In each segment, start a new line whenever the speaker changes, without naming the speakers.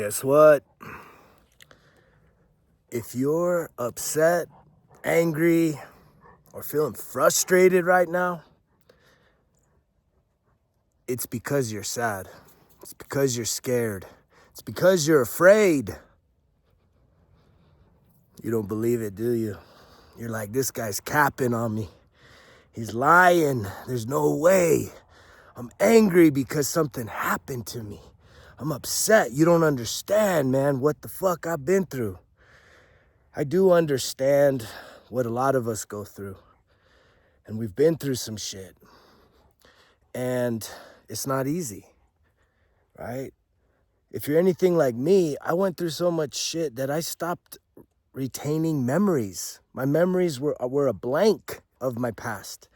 Guess what? If you're upset, angry, or feeling frustrated right now, it's because you're sad. It's because you're scared. It's because you're afraid. You don't believe it, do you? You're like, this guy's capping on me. He's lying. There's no way. I'm angry because something happened to me. I'm upset. You don't understand, man, what the fuck I've been through. I do understand what a lot of us go through. And we've been through some shit. And it's not easy, right? If you're anything like me, I went through so much shit that I stopped retaining memories. My memories were a blank of my past.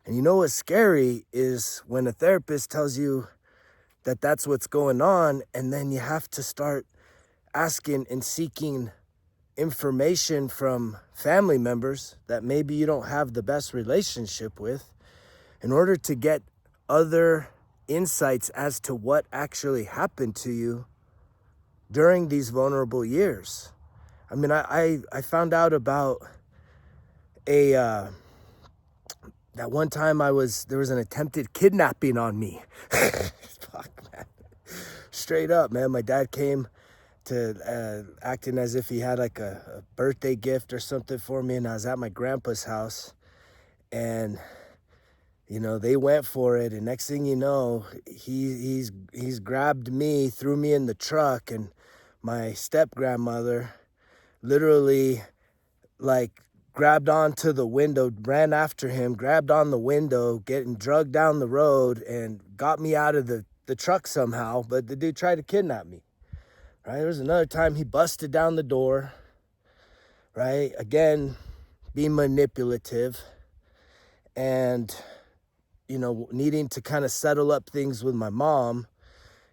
And you know what's scary is when a therapist tells you that that's what's going on, and then you have to start asking and seeking information from family members that maybe you don't have the best relationship with in order to get other insights as to what actually happened to you during these vulnerable years. I mean, I found out about that one time there was an attempted kidnapping on me. Fuck, man. Straight up, man. My dad came to acting as if he had like a birthday gift or something for me, and I was at my grandpa's house, and you know, they went for it, and next thing you know, he's grabbed me, threw me in the truck, and my step-grandmother literally like grabbed onto the window, ran after him, grabbed on the window, getting drugged down the road, and got me out of the truck somehow. But the dude tried to kidnap me, right? There was another time he busted down the door, right? Again, being manipulative and, you know, needing to kind of settle up things with my mom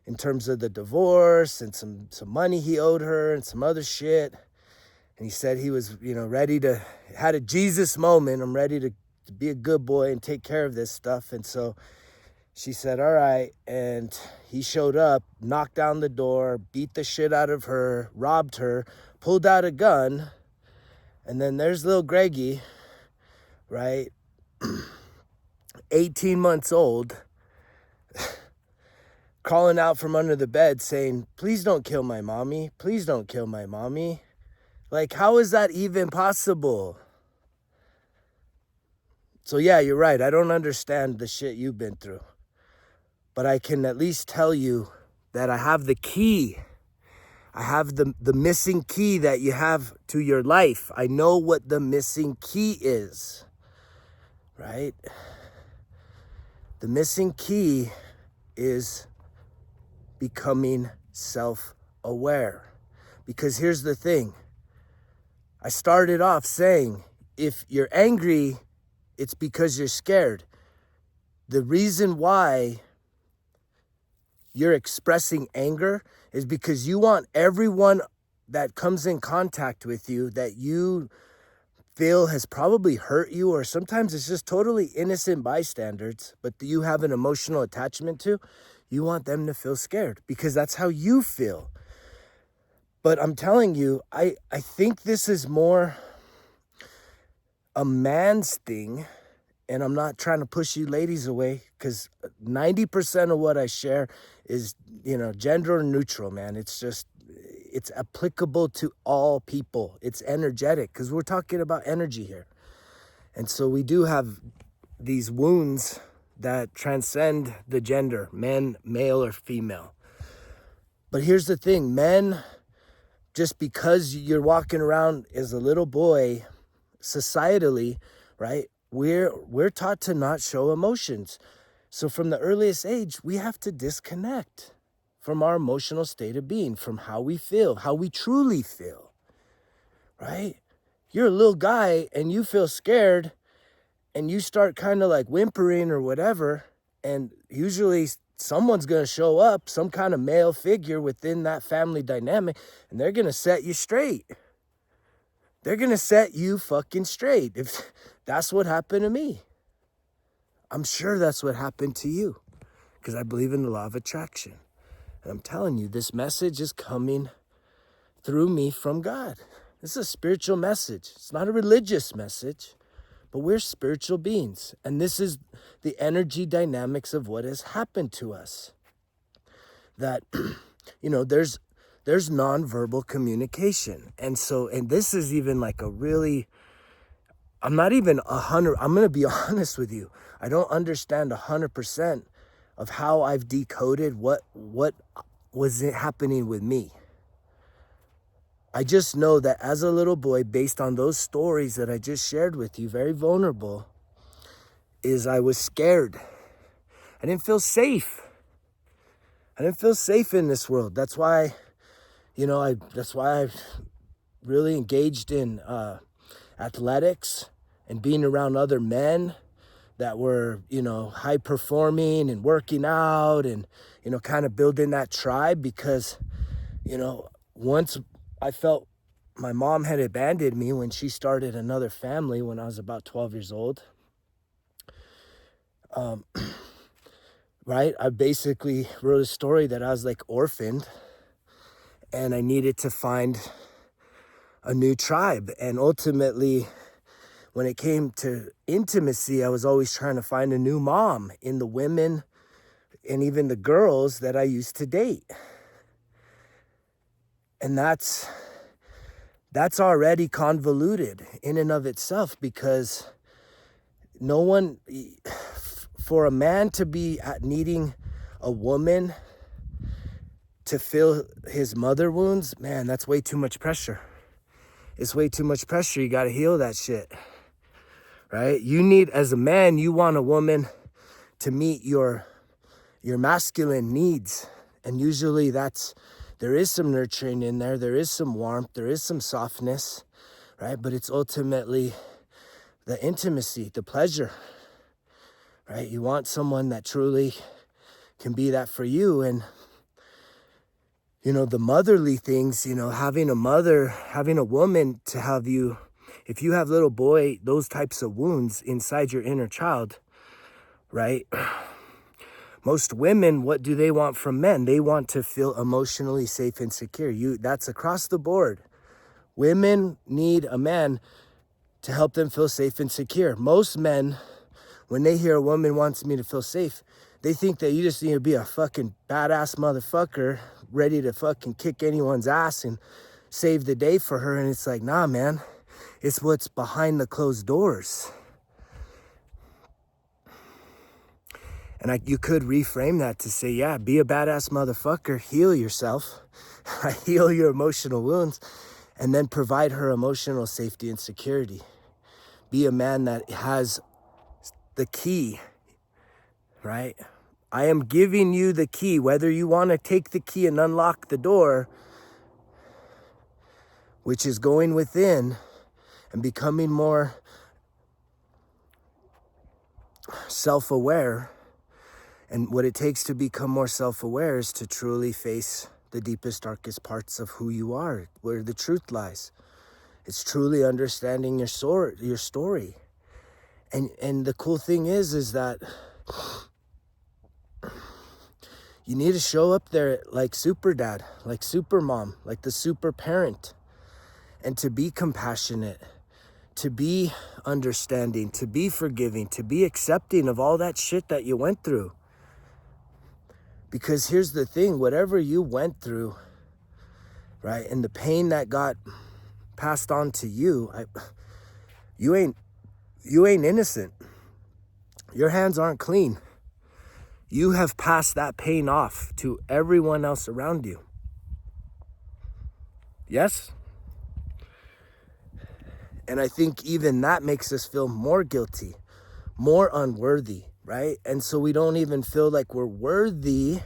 in terms of the divorce and some money he owed her and some other shit. And he said he was, you know, had a Jesus moment. I'm ready to be a good boy and take care of this stuff. And so she said, all right. And he showed up, knocked down the door, beat the shit out of her, robbed her, pulled out a gun. And then there's little Greggy, right? 18 months old, crawling out from under the bed saying, please don't kill my mommy. Please don't kill my mommy. Like, how is that even possible? So yeah, you're right. I don't understand the shit you've been through. But I can at least tell you that I have the key. I have the missing key that you have to your life. I know what the missing key is, right? The missing key is becoming self-aware. Because here's the thing. I started off saying, if you're angry, it's because you're scared. The reason why you're expressing anger is because you want everyone that comes in contact with you that you feel has probably hurt you, or sometimes it's just totally innocent bystanders, but you have an emotional attachment to, you want them to feel scared because that's how you feel. But I'm telling you, I think this is more a man's thing, and I'm not trying to push you ladies away because 90% of what I share is, you know, gender neutral, man. It's applicable to all people. It's energetic because we're talking about energy here. And so we do have these wounds that transcend the gender, men, male or female. But here's the thing, men, just because you're walking around as a little boy, societally, right, we're taught to not show emotions. So from the earliest age, we have to disconnect from our emotional state of being, from how we feel, how we truly feel, right? You're a little guy and you feel scared and you start kind of like whimpering or whatever, and usually someone's going to show up, some kind of male figure within that family dynamic, and they're going to set you straight. They're going to set you fucking straight. If that's what happened to me, I'm sure that's what happened to you, because I believe in the law of attraction. And I'm telling you, this message is coming through me from God. This is a spiritual message. It's not a religious message, but we're spiritual beings. And this is the energy dynamics of what has happened to us. That, there's nonverbal communication. And this is even like a really, I'm not even 100, I'm going to be honest with you. I don't understand 100% of how I've decoded what was happening with me. I just know that as a little boy, based on those stories that I just shared with you, very vulnerable, is I was scared. I didn't feel safe. I didn't feel safe in this world. That's why, I really engaged in athletics and being around other men that were, high performing and working out and, kind of building that tribe because, once I felt my mom had abandoned me when she started another family when I was about 12 years old. Right? I basically wrote a story that I was like orphaned and I needed to find a new tribe. And ultimately, when it came to intimacy, I was always trying to find a new mom in the women and even the girls that I used to date. And that's already convoluted in and of itself because for a man to be needing a woman to fill his mother wounds, man, that's way too much pressure. It's way too much pressure. You got to heal that shit, right? As a man, you want a woman to meet your masculine needs. And usually there is some nurturing in there. There is some warmth. There is some softness, right? But it's ultimately the intimacy, the pleasure, right? You want someone that truly can be that for you. And, the motherly things, having a mother, having a woman to have you, if you have little boy, those types of wounds inside your inner child, right? Most women, what do they want from men? They want to feel emotionally safe and secure. That's across the board. Women need a man to help them feel safe and secure. Most men, when they hear a woman wants me to feel safe, they think that you just need to be a fucking badass motherfucker ready to fucking kick anyone's ass and save the day for her. And it's like, nah, man, it's what's behind the closed doors. And you could reframe that to say, yeah, be a badass motherfucker, heal yourself, heal your emotional wounds, and then provide her emotional safety and security. Be a man that has the key, right? I am giving you the key, whether you want to take the key and unlock the door, which is going within and becoming more self-aware. And what it takes to become more self-aware is to truly face the deepest, darkest parts of who you are, where the truth lies. It's truly understanding your story. And the cool thing is that you need to show up there like super dad, like super mom, like the super parent, and to be compassionate, to be understanding, to be forgiving, to be accepting of all that shit that you went through. Because here's the thing, whatever you went through, right, and the pain that got passed on to you, you ain't innocent. Your hands aren't clean. You have passed that pain off to everyone else around you. Yes? And I think even that makes us feel more guilty, more unworthy, right? And so we don't even feel like we're worthy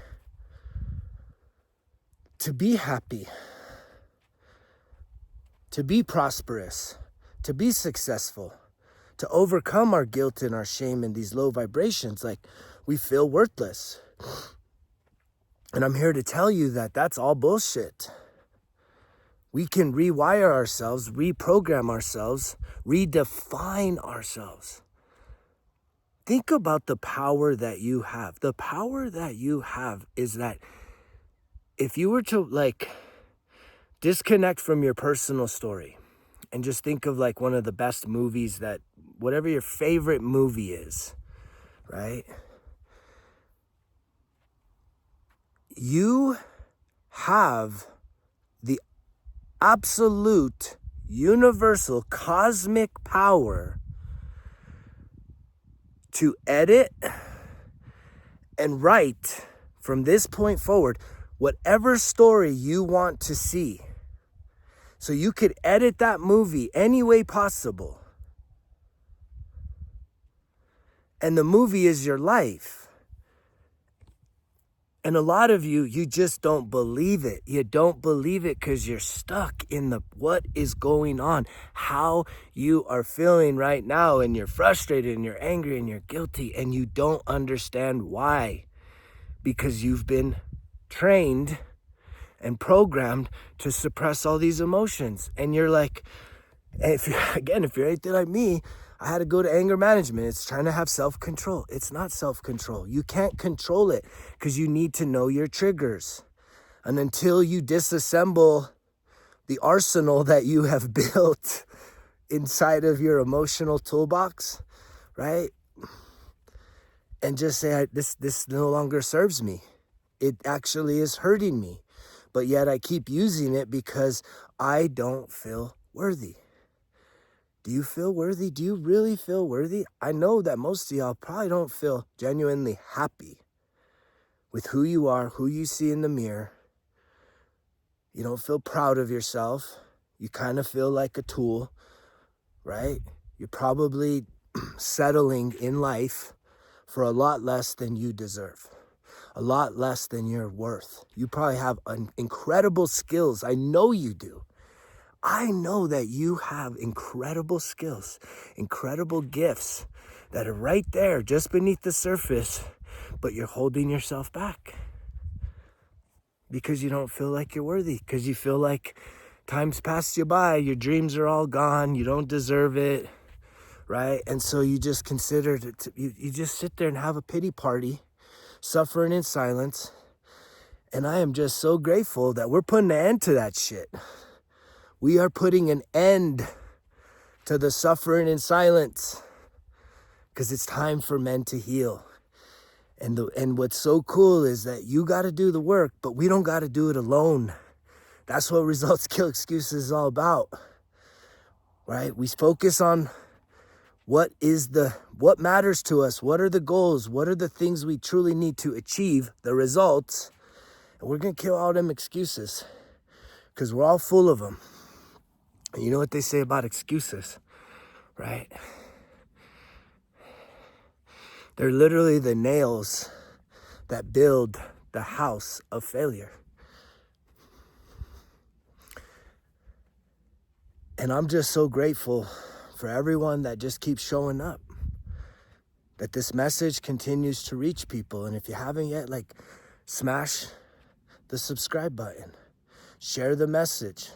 to be happy, to be prosperous, to be successful, to overcome our guilt and our shame and these low vibrations. Like, we feel worthless. And I'm here to tell you that that's all bullshit. We can rewire ourselves, reprogram ourselves, redefine ourselves. Think about the power that you have. The power that you have is that if you were to like disconnect from your personal story and just think of like one of the best movies, that whatever your favorite movie is, right? You have the absolute universal cosmic power to edit and write from this point forward whatever story you want to see. So you could edit that movie any way possible. And the movie is your life. And a lot of you just don't believe it. You don't believe it because you're stuck in the what is going on, how you are feeling right now, and you're frustrated and you're angry and you're guilty and you don't understand why. Because you've been trained and programmed to suppress all these emotions. And you're like, if you're anything like me, I had to go to anger management. It's trying to have self-control. It's not self-control. You can't control it because you need to know your triggers. And until you disassemble the arsenal that you have built inside of your emotional toolbox, right? And just say, this no longer serves me. It actually is hurting me. But yet I keep using it because I don't feel worthy. Do you feel worthy? Do you really feel worthy? I know that most of y'all probably don't feel genuinely happy with who you are, who you see in the mirror. You don't feel proud of yourself. You kind of feel like a tool, right? You're probably settling in life for a lot less than you deserve, a lot less than you're worth. You probably have incredible skills. I know you do. I know that you have incredible skills, incredible gifts that are right there just beneath the surface, but you're holding yourself back because you don't feel like you're worthy, because you feel like time's passed you by, your dreams are all gone, you don't deserve it, right? And so you just consider, you just sit there and have a pity party, suffering in silence. And I am just so grateful that we're putting an end to that shit. We are putting an end to the suffering in silence because it's time for men to heal. And what's so cool is that you got to do the work, but we don't got to do it alone. That's what Results Kill Excuses is all about, right? We focus on what matters to us, what are the goals, what are the things we truly need to achieve, the results, and we're going to kill all them excuses because we're all full of them. And you know what they say about excuses, right? They're literally the nails that build the house of failure. And I'm just so grateful for everyone that just keeps showing up, that this message continues to reach people. And if you haven't yet, like, smash the subscribe button, share the message.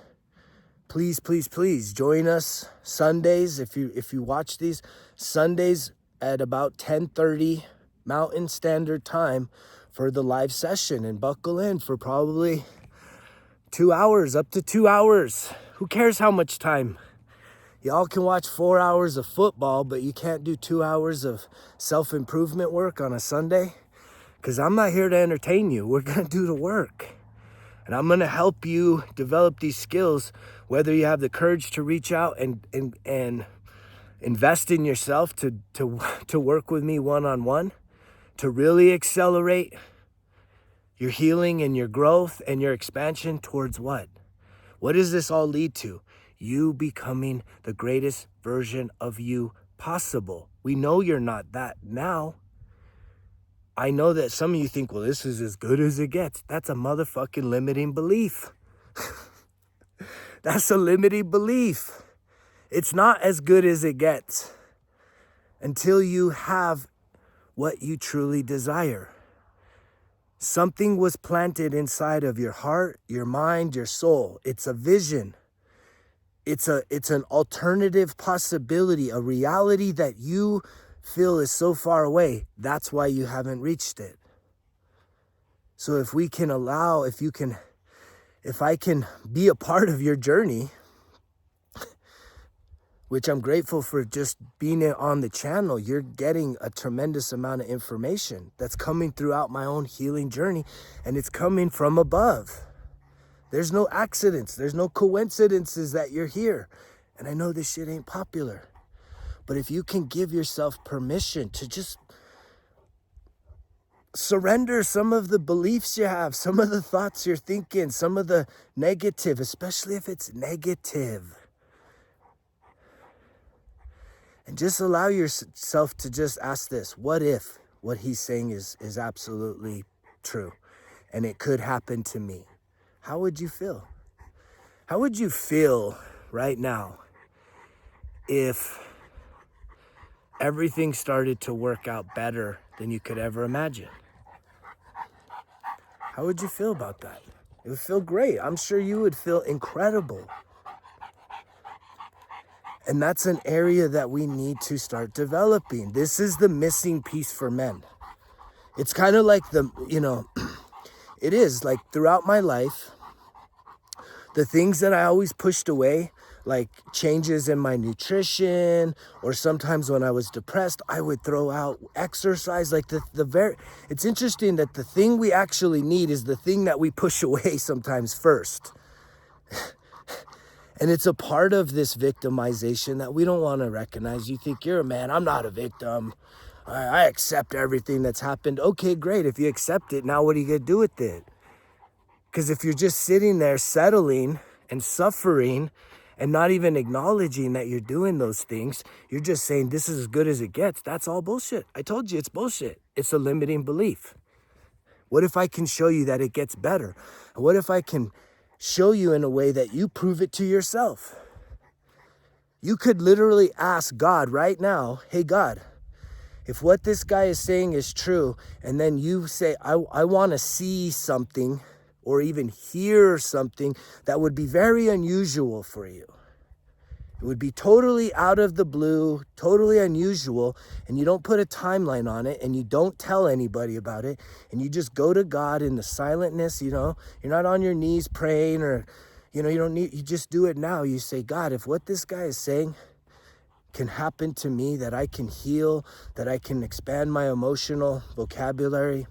Please, please, please join us Sundays. If you watch these Sundays at about 10:30 Mountain Standard Time for the live session, and buckle in for probably 2 hours, up to 2 hours. Who cares how much time? Y'all can watch 4 hours of football, but you can't do 2 hours of self-improvement work on a Sunday? Because I'm not here to entertain you. We're going to do the work. And I'm going to help you develop these skills, whether you have the courage to reach out and invest in yourself to work with me one-on-one, to really accelerate your healing and your growth and your expansion towards what? What does this all lead to? You becoming the greatest version of you possible. We know you're not that now. I know that some of you think, well, this is as good as it gets. That's a motherfucking limiting belief. That's a limiting belief. It's not as good as it gets until you have what you truly desire. Something was planted inside of your heart, your mind, your soul. It's a vision. It's an alternative possibility, a reality that you feel is so far away. That's why you haven't reached it. So if we can allow, if I can be a part of your journey, which I'm grateful for just being on the channel, you're getting a tremendous amount of information that's coming throughout my own healing journey, and it's coming from above. There's no accidents. There's no coincidences that you're here. And I know this shit ain't popular. But if you can give yourself permission to just surrender some of the beliefs you have, some of the thoughts you're thinking, some of the negative, especially if it's negative. And just allow yourself to just ask this: what if what he's saying is absolutely true and it could happen to me? How would you feel? How would you feel right now if everything started to work out better than you could ever imagine? How would you feel about that? It would feel great. I'm sure you would feel incredible. And that's an area that we need to start developing. This is the missing piece for men. It's kind of like it is like throughout my life, the things that I always pushed away, like changes in my nutrition, or sometimes when I was depressed, I would throw out exercise. Like it's interesting that the thing we actually need is the thing that we push away sometimes first. And it's a part of this victimization that we don't want to recognize. You think you're a man, I'm not a victim. I accept everything that's happened. Okay, great. If you accept it, now what are you going to do with it? Because if you're just sitting there settling and suffering and not even acknowledging that you're doing those things, you're just saying this is as good as it gets. That's all bullshit. I told you it's bullshit. It's a limiting belief. What if I can show you that it gets better? And what if I can show you in a way that you prove it to yourself? You could literally ask God right now, hey God, if what this guy is saying is true, and then you say, I want to see something or even hear something that would be very unusual for you. It would be totally out of the blue, totally unusual, and you don't put a timeline on it, and you don't tell anybody about it, and you just go to God in the silentness, you're not on your knees praying, or, you just do it now. You say, God, if what this guy is saying can happen to me, that I can heal, that I can expand my emotional vocabulary,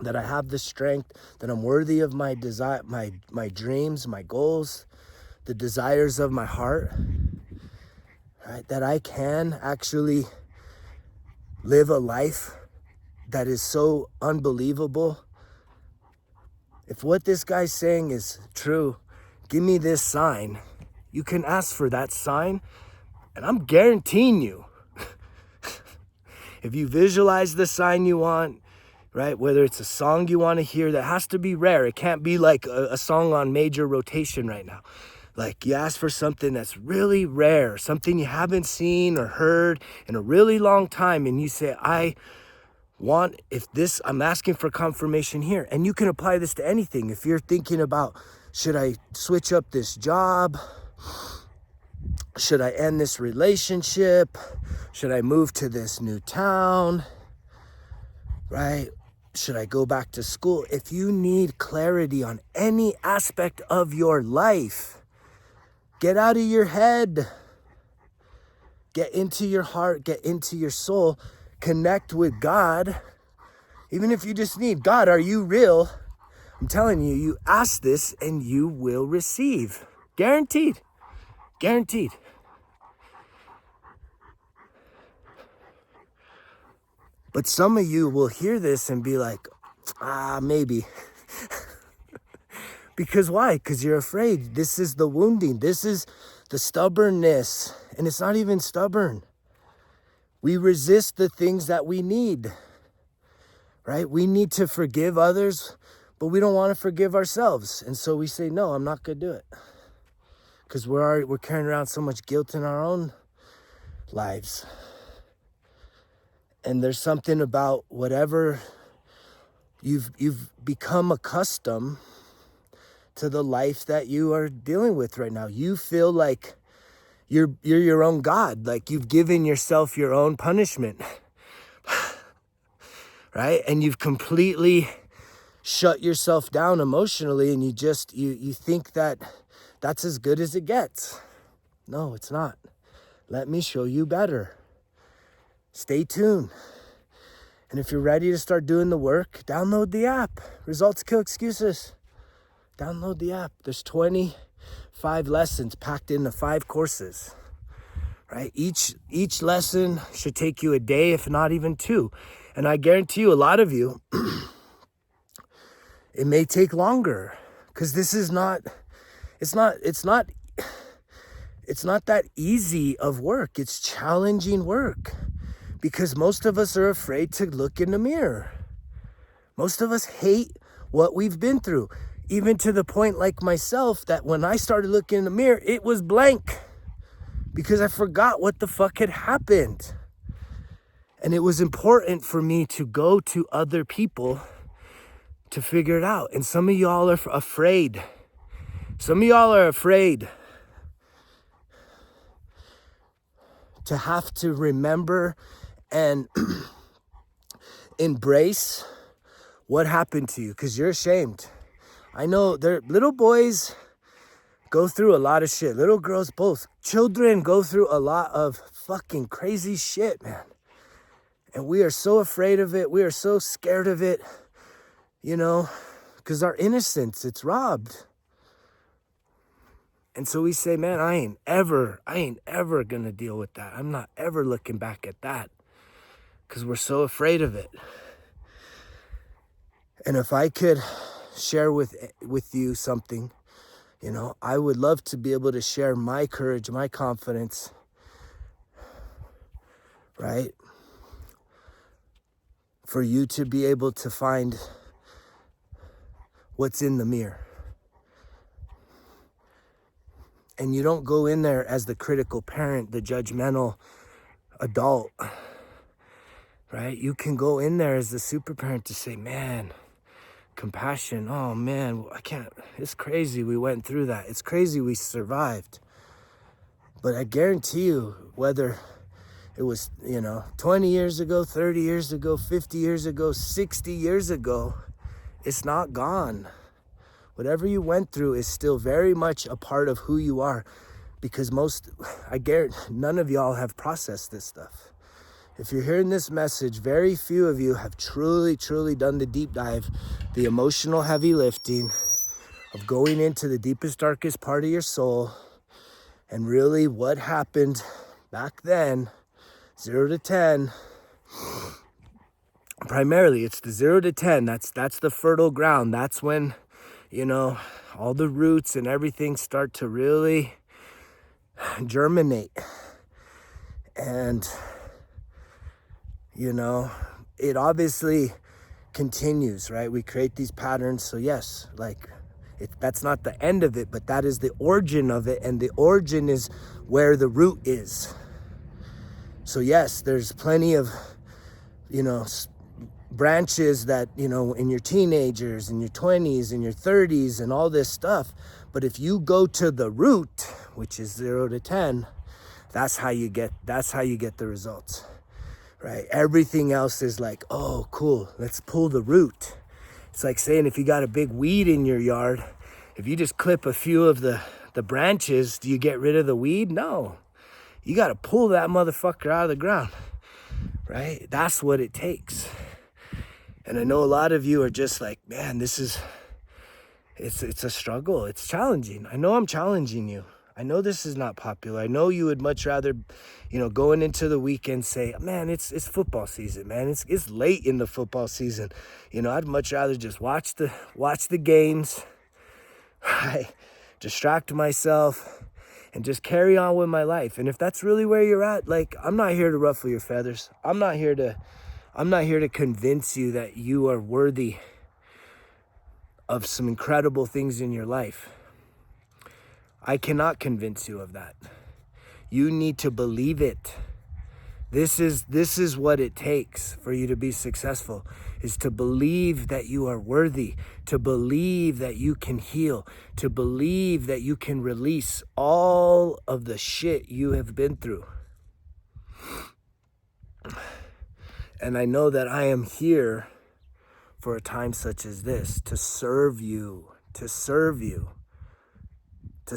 that I have the strength, that I'm worthy of my desire, my dreams, my goals, the desires of my heart, right? That I can actually live a life that is so unbelievable. If what this guy's saying is true, give me this sign. You can ask for that sign, and I'm guaranteeing you, if you visualize the sign you want, right? Whether it's a song you want to hear, that has to be rare. It can't be like a song on major rotation right now. Like you ask for something that's really rare, something you haven't seen or heard in a really long time. And you say, I'm asking for confirmation here. And you can apply this to anything. If you're thinking about, should I switch up this job? Should I end this relationship? Should I move to this new town? Right? Should I go back to school? If you need clarity on any aspect of your life, get out of your head. Get into your heart, get into your soul, connect with God. Even if you just need, God, are you real? I'm telling you, you ask this and you will receive. Guaranteed. Guaranteed. But some of you will hear this and be like, maybe. Because why? Because you're afraid. This is the wounding. This is the stubbornness. And it's not even stubborn. We resist the things that we need, right? We need to forgive others, but we don't want to forgive ourselves. And so we say, no, I'm not going to do it. Because we're carrying around so much guilt in our own lives. And there's something about whatever you've become accustomed to the life that you are dealing with right now. You feel like you're your own God, like you've given yourself your own punishment, right? And you've completely shut yourself down emotionally and you think that that's as good as it gets. No, it's not. Let me show you better. Stay tuned. And if you're ready to start doing the work, download the app. Results kill excuses. Download the app. There's 25 lessons packed into 5 courses, right? Each lesson should take you a day, if not even 2. And I guarantee you, a lot of you, it may take longer, because this is not, it's not that easy of work. It's challenging work, because most of us are afraid to look in the mirror. Most of us hate what we've been through, even to the point, like myself, that when I started looking in the mirror, it was blank, because I forgot what the fuck had happened. And it was important for me to go to other people to figure it out. And some of y'all are afraid. Some of y'all are afraid to have to remember and embrace what happened to you, because you're ashamed. I know little boys go through a lot of shit. Little girls, both. Children go through a lot of fucking crazy shit, man. And we are so afraid of it. We are so scared of it, because our innocence, it's robbed. And so we say, man, I ain't ever gonna deal with that. I'm not ever looking back at that, because we're so afraid of it. And if I could share with you something, I would love to be able to share my courage, my confidence, right? For you to be able to find what's in the mirror. And you don't go in there as the critical parent, the judgmental adult, right? You can go in there as the super parent to say, man, compassion. Oh man, it's crazy we went through that. It's crazy we survived. But I guarantee you, whether it was, 20 years ago, 30 years ago, 50 years ago, 60 years ago, it's not gone. Whatever you went through is still very much a part of who you are, because I guarantee none of y'all have processed this stuff. If you're hearing this message, very few of you have truly, truly done the deep dive, the emotional heavy lifting of going into the deepest, darkest part of your soul, and really what happened back then, 0 to 10. Primarily, it's the 0 to 10. That's the fertile ground. That's when, all the roots and everything start to really germinate. And, it obviously continues, right? We create these patterns. So yes, that's not the end of it, but that is the origin of it. And the origin is where the root is. So yes, there's plenty of, branches that, in your teenagers, in your 20s, in your 30s, and all this stuff. But if you go to the root, which is 0 to 10, that's how you get the results, right? Everything else is like, oh, cool, let's pull the root. It's like saying, if you got a big weed in your yard, if you just clip a few of the branches, do you get rid of the weed? No. You got to pull that motherfucker out of the ground, right? That's what it takes. And I know a lot of you are just like, man, it's a struggle. It's challenging. I know I'm challenging you. I know this is not popular. I know you would much rather, going into the weekend say, man, it's football season, man. It's late in the football season. I'd much rather just watch the games, right? Distract myself and just carry on with my life. And if that's really where you're at, I'm not here to ruffle your feathers. I'm not here to convince you that you are worthy of some incredible things in your life. I cannot convince you of that. You need to believe it. This is what it takes for you to be successful, is to believe that you are worthy, to believe that you can heal, to believe that you can release all of the shit you have been through. And I know that I am here for a time such as this, to serve you, to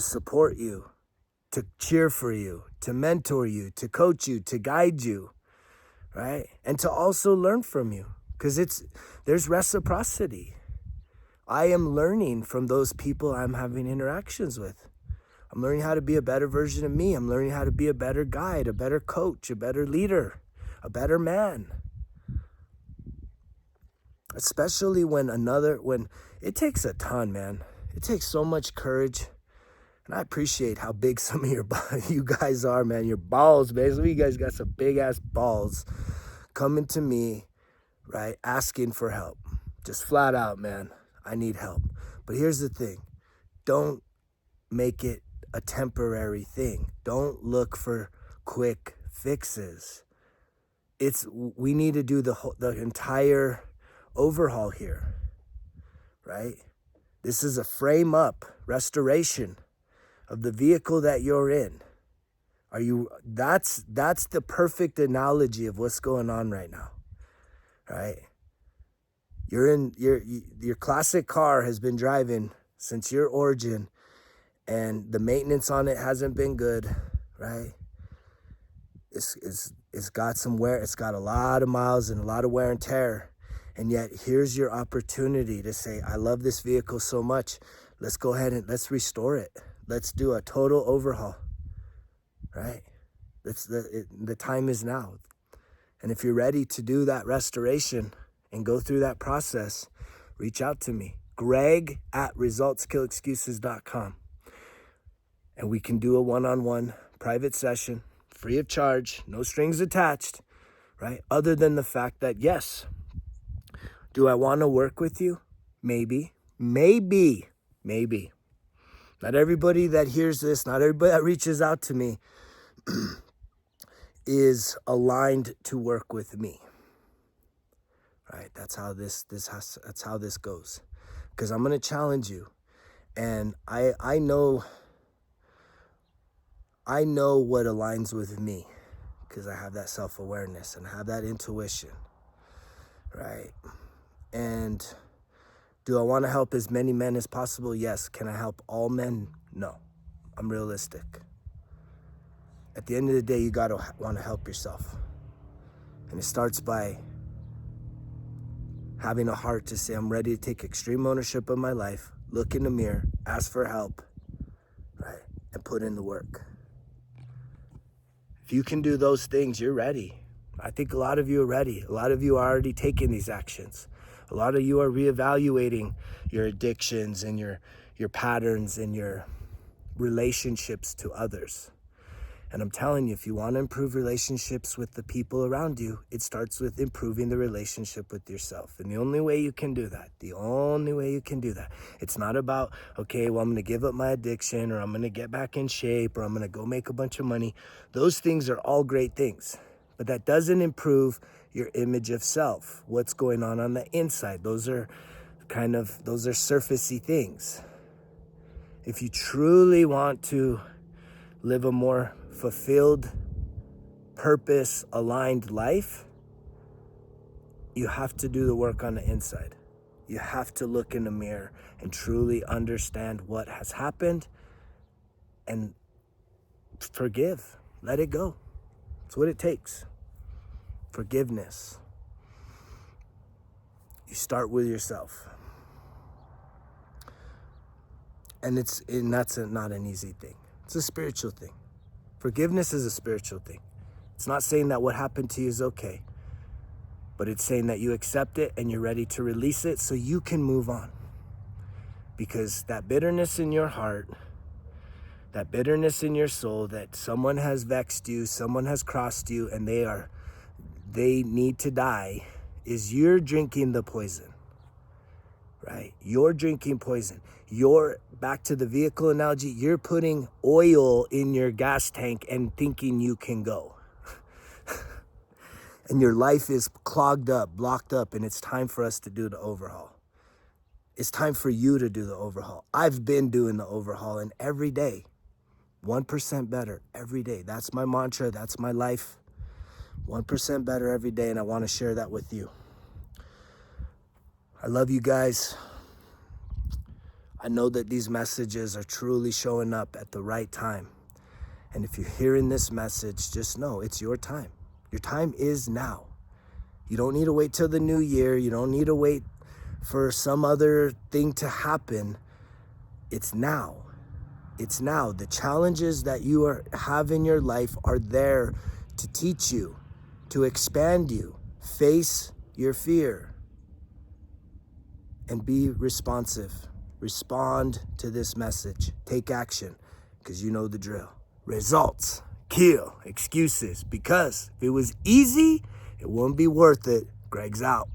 support you, to cheer for you, to mentor you, to coach you, to guide you, right? And to also learn from you, because there's reciprocity. I am learning from those people I'm having interactions with. I'm learning how to be a better version of me. I'm learning how to be a better guide, a better coach, a better leader, a better man. Especially when it takes a ton, man. It takes so much courage. And I appreciate how big some of you guys are, man. Your balls, man. Some of you guys got some big ass balls coming to me, right? Asking for help. Just flat out, man. I need help. But here's the thing. Don't make it a temporary thing. Don't look for quick fixes. We need to do the entire overhaul here, right? This is a frame up restoration of the vehicle that you're in. That's the perfect analogy of what's going on right now, right? Your classic car has been driving since your origin, and the maintenance on it hasn't been good, right? It's got some wear, it's got a lot of miles and a lot of wear and tear. And yet here's your opportunity to say, I love this vehicle so much. Let's go ahead and let's restore it. Let's do a total overhaul, right? The time is now. And if you're ready to do that restoration and go through that process, reach out to me, greg@resultskillexcuses.com. And we can do a one-on-one private session, free of charge, no strings attached, right? Other than the fact that, yes, do I want to work with you? Maybe. Not everybody that hears this, not everybody that reaches out to me is aligned to work with me. Right? That's how this goes. Because I'm going to challenge you. And I know what aligns with me, because I have that self-awareness and have that intuition, right? And do I want to help as many men as possible? Yes. Can I help all men? No. I'm realistic. At the end of the day, you got to want to help yourself. And it starts by having a heart to say, I'm ready to take extreme ownership of my life, look in the mirror, ask for help, right? And put in the work. If you can do those things, you're ready. I think a lot of you are ready. A lot of you are already taking these actions. A lot of you are reevaluating your addictions and your patterns and your relationships to others. And I'm telling you, if you want to improve relationships with the people around you, it starts with improving the relationship with yourself. And the only way you can do that, it's not about, okay, well, I'm going to give up my addiction, or I'm going to get back in shape, or I'm going to go make a bunch of money. Those things are all great things, but that doesn't improve your image of self. What's going on the inside? Those are surfacey things. If you truly want to live a more fulfilled, purpose-aligned life, you have to do the work on the inside. You have to look in the mirror and truly understand what has happened and forgive. Let it go. It's what it takes. Forgiveness. You start with yourself. And that's not an easy thing. It's a spiritual thing. Forgiveness is a spiritual thing. It's not saying that what happened to you is okay, but it's saying that you accept it and you're ready to release it so you can move on. Because that bitterness in your heart, that bitterness in your soul, that someone has vexed you, someone has crossed you, and they need to die, is you're drinking the poison, right? You're drinking poison. Back to the vehicle analogy, you're putting oil in your gas tank and thinking you can go. And your life is clogged up, blocked up, and it's time for us to do the overhaul. It's time for you to do the overhaul. I've been doing the overhaul, and every day, 1% better every day. That's my mantra. That's my life. 1% better every day, and I want to share that with you. I love you guys. I know that these messages are truly showing up at the right time. And if you're hearing this message, just know it's your time. Your time is now. You don't need to wait till the new year. You don't need to wait for some other thing to happen. It's now. It's now. The challenges that you have in your life are there to teach you, to expand you. Face your fear and be responsive. Respond to this message. Take action, because you know the drill. Results kill excuses, because if it was easy, it wouldn't be worth it. Greg's out.